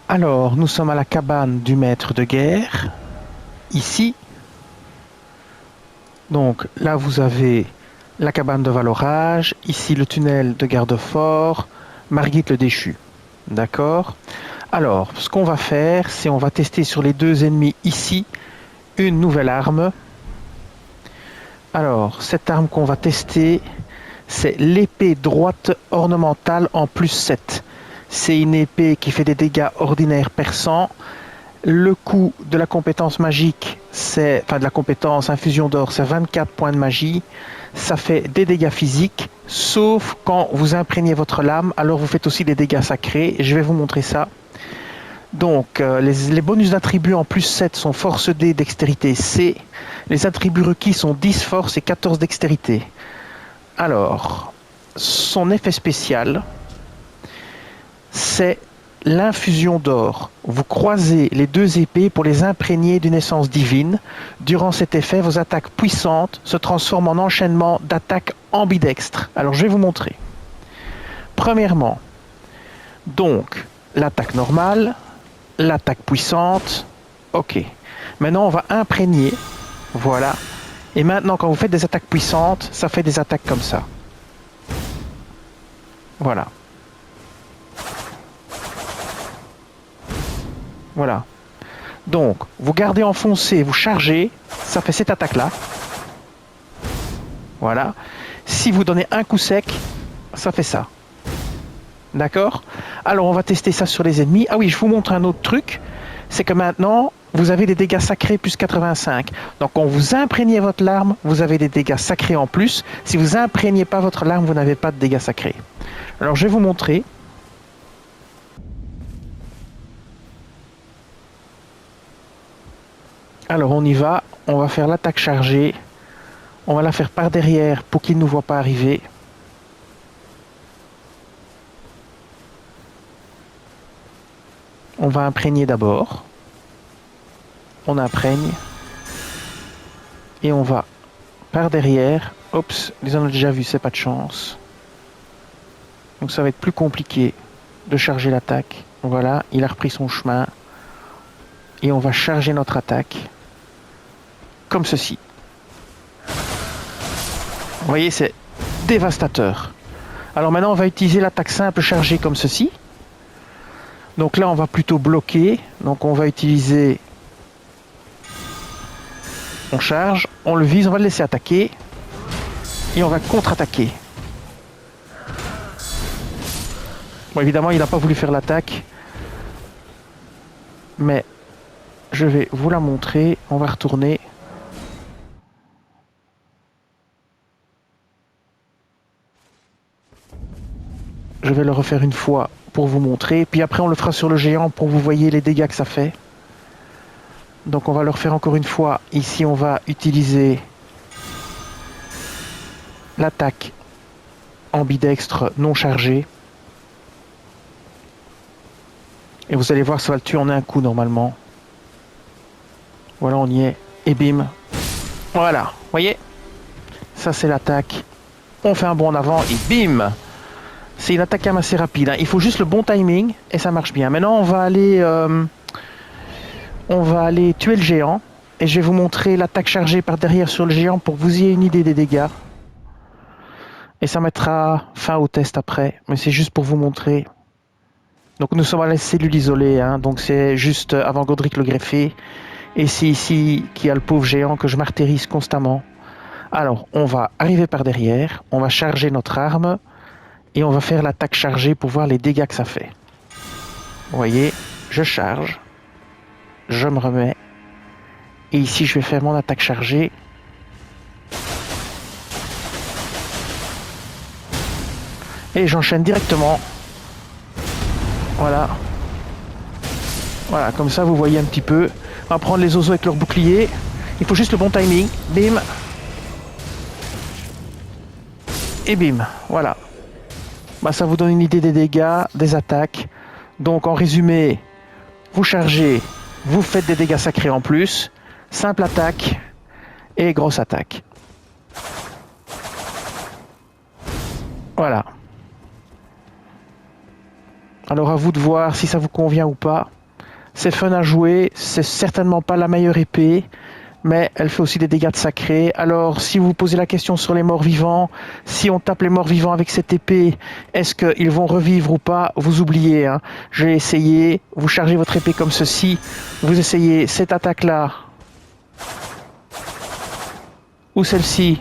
Alors, nous sommes à la cabane du maître de guerre, ici. Donc là, vous avez la cabane de Valorage, ici le tunnel de garde-fort, Margit le déchu. D'accord? Alors, ce qu'on va faire, c'est on va tester sur les deux ennemis ici une nouvelle arme. Alors, cette arme qu'on va tester, c'est l'épée droite ornementale en +7. C'est une épée qui fait des dégâts ordinaires perçants. Le coût de la compétence magique, enfin de la compétence infusion d'or, c'est 24 points de magie. Ça fait des dégâts physiques, sauf quand vous imprégnez votre lame, alors vous faites aussi des dégâts sacrés. Je vais vous montrer ça. Donc, les bonus d'attributs en +7 sont force D, dextérité C. Les attributs requis sont 10 force et 14 dextérité. Alors, son effet spécial, c'est l'infusion d'or. Vous croisez les deux épées pour les imprégner d'une essence divine. Durant cet effet, vos attaques puissantes se transforment en enchaînement d'attaques ambidextres. Alors, je vais vous montrer. Premièrement, donc, l'attaque normale, l'attaque puissante. Ok. Maintenant, on va imprégner. Voilà. Et maintenant, quand vous faites des attaques puissantes, ça fait des attaques comme ça. Voilà. Voilà. Donc, vous gardez enfoncé, vous chargez, ça fait cette attaque-là. Voilà. Si vous donnez un coup sec, ça fait ça. D'accord? Alors, on va tester ça sur les ennemis. Ah oui, je vous montre un autre truc. C'est que maintenant, vous avez des dégâts sacrés plus 85. Donc, quand vous imprégnez votre larme, vous avez des dégâts sacrés en plus. Si vous imprégnez pas votre larme, vous n'avez pas de dégâts sacrés. Alors, je vais vous montrer. Alors, on y va. On va faire l'attaque chargée. On va la faire par derrière pour qu'il ne nous voit pas arriver. On va imprégner d'abord. On imprègne. Et on va par derrière. Oups, les on a déjà vu, c'est pas de chance. Donc ça va être plus compliqué de charger l'attaque. Voilà, il a repris son chemin. Et on va charger notre attaque. Comme ceci. Vous voyez, c'est dévastateur. Alors maintenant, on va utiliser l'attaque simple chargée comme ceci. Donc là, on va plutôt bloquer. Donc on va utiliser... On charge, on le vise, on va le laisser attaquer. Et on va contre-attaquer. Bon, évidemment, il n'a pas voulu faire l'attaque. Mais je vais vous la montrer. On va retourner. Je vais le refaire une fois pour vous montrer. Puis après, on le fera sur le géant pour que vous voyez les dégâts que ça fait. Donc on va le refaire encore une fois. Ici, on va utiliser l'attaque ambidextre non chargée. Et vous allez voir, ça va le tuer en un coup normalement. Voilà, on y est. Et bim. Voilà, vous voyez? Ça, c'est l'attaque. On fait un bond en avant et bim! C'est une attaque quand même assez rapide. Hein. Il faut juste le bon timing et ça marche bien. Maintenant, on va aller tuer le géant. Et je vais vous montrer l'attaque chargée par derrière sur le géant pour que vous ayez une idée des dégâts. Et ça mettra fin au test après. Mais c'est juste pour vous montrer. Donc nous sommes à la cellule isolée. Hein. Donc c'est juste avant Godric le greffé. Et c'est ici qu'il y a le pauvre géant que je martyrise constamment. Alors, on va arriver par derrière. On va charger notre arme. Et on va faire l'attaque chargée pour voir les dégâts que ça fait. Vous voyez, je charge. Je me remets. Et ici, je vais faire mon attaque chargée. Et j'enchaîne directement. Voilà. Voilà, comme ça, vous voyez un petit peu. On va prendre les oiseaux avec leur bouclier. Il faut juste le bon timing. Bim. Et bim. Voilà. Bah, ça vous donne une idée des dégâts, des attaques. Donc, en résumé, vous chargez, vous faites des dégâts sacrés en plus. Simple attaque et grosse attaque. Voilà. Alors à vous de voir si ça vous convient ou pas. C'est fun à jouer, c'est certainement pas la meilleure épée, mais elle fait aussi des dégâts de sacré. Alors si vous vous posez la question sur les morts vivants, si on tape les morts vivants avec cette épée, est-ce qu'ils vont revivre ou pas? Vous oubliez, hein. J'ai essayé, vous chargez votre épée comme ceci, vous essayez cette attaque-là, ou celle-ci,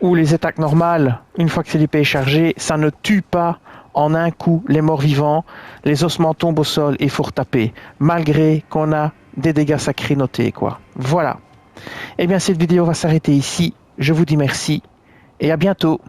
ou les attaques normales, une fois que l'épée est chargée, ça ne tue pas en un coup les morts vivants, les ossements tombent au sol et il faut retaper, malgré qu'on a des dégâts sacrés notés, quoi. Voilà. Eh bien, cette vidéo va s'arrêter ici. Je vous dis merci et à bientôt.